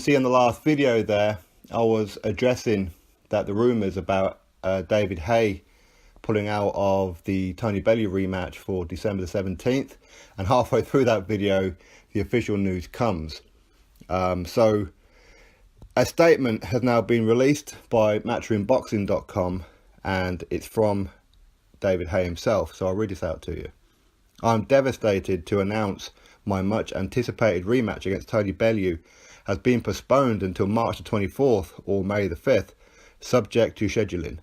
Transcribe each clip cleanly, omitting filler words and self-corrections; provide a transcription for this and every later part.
See, in the last video there, I was addressing that the rumours about David Haye pulling out of the Tony Bellew rematch for December the 17th, and halfway through that video the official news comes. So a statement has now been released by matchroomboxing.com, and it's from David Haye himself, so I'll read this out to you. I'm devastated to announce my much anticipated rematch against Tony Bellew has been postponed until March the 24th or May the 5th, subject to scheduling.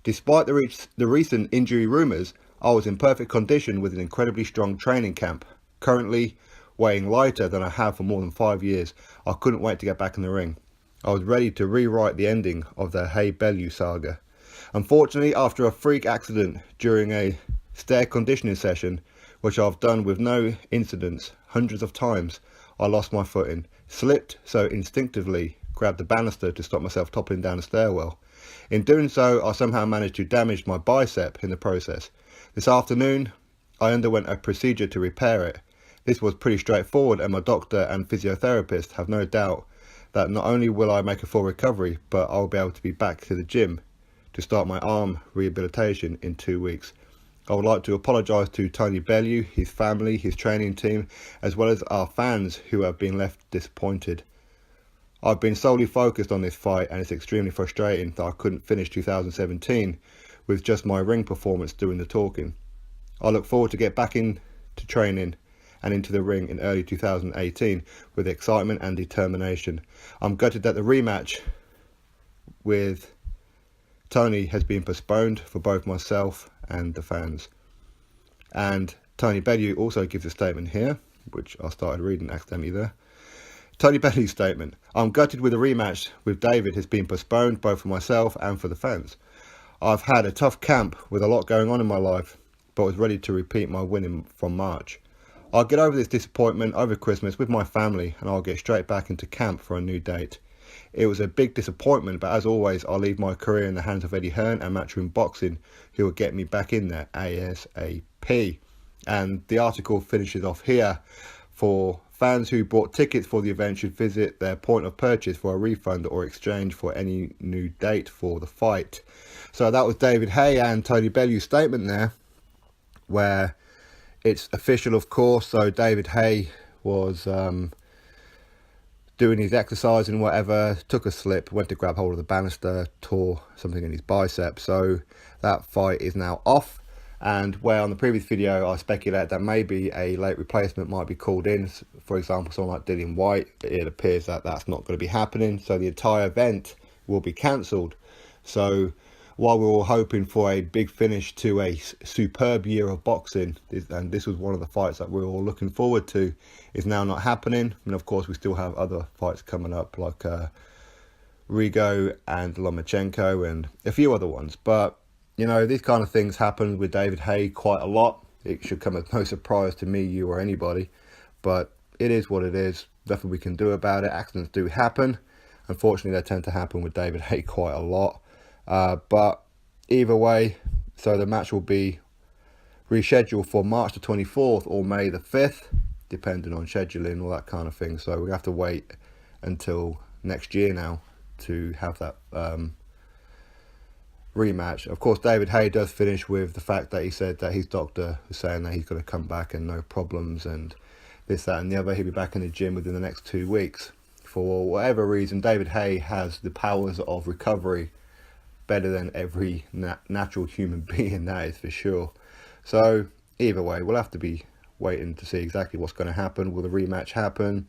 Despite the recent injury rumours, I was in perfect condition with an incredibly strong training camp. Currently weighing lighter than I have for more than 5 years, I couldn't wait to get back in the ring. I was ready to rewrite the ending of the Haye-Bellew saga. Unfortunately, after a freak accident during a stair conditioning session, which I've done with no incidents hundreds of times, I lost my footing, slipped, so instinctively grabbed the banister to stop myself toppling down the stairwell. In doing so, I somehow managed to damage my bicep in the process. This afternoon, I underwent a procedure to repair it. This was pretty straightforward, and my doctor and physiotherapist have no doubt that not only will I make a full recovery, but I'll be able to be back to the gym to start my arm rehabilitation in 2 weeks. I would like to apologise to Tony Bellew, his family, his training team, as well as our fans who have been left disappointed. I've been solely focused on this fight, and it's extremely frustrating that I couldn't finish 2017 with just my ring performance doing the talking. I look forward to get back into training and into the ring in early 2018 with excitement and determination. I'm gutted that the rematch with Tony has been postponed for both myself and the fans. And Tony Bellew also gives a statement here, which I started reading accidentally there. Tony Bellew's statement: I'm gutted with the rematch with David has been postponed both for myself and for the fans. I've had a tough camp with a lot going on in my life, but was ready to repeat my winning from March. I'll get over this disappointment over Christmas with my family, and I'll get straight back into camp for a new date. It was a big disappointment, but as always, I'll leave my career in the hands of Eddie Hearn and Matchroom Boxing, who will get me back in there ASAP. And the article finishes off here. For fans who bought tickets for the event should visit their point of purchase for a refund or exchange for any new date for the fight. So that was David Haye and Tony Bellew's statement there, where it's official, of course. So David Haye was doing his exercise and whatever, took a slip, went to grab hold of the banister, tore something in his bicep. So that fight is now off. And where on the previous video I speculated that maybe a late replacement might be called in, for example someone like Dillian Whyte, it appears that that's not going to be happening. So the entire event will be cancelled. So while we were all hoping for a big finish to a superb year of boxing, and this was one of the fights that we were all looking forward to, is now not happening. And of course we still have other fights coming up like Rigo and Lomachenko and a few other ones. But you know, these kind of things happen with David Haye quite a lot. It should come as no surprise to me, you or anybody, but it is what it is. Nothing we can do about it. Accidents do happen. Unfortunately, they tend to happen with David Haye quite a lot. But either way, so the match will be rescheduled for March the 24th or May the 5th, depending on scheduling, all that kind of thing. So we have to wait until next year now to have that rematch. Of course, David Haye does finish with the fact that he said that his doctor was saying that he's going to come back and no problems and this, that and the other. He'll be back in the gym within the next 2 weeks. For whatever reason, David Haye has the powers of recovery better than every natural human being, that is for sure. So either way, we'll have to be waiting to see exactly what's going to happen. Will the rematch happen?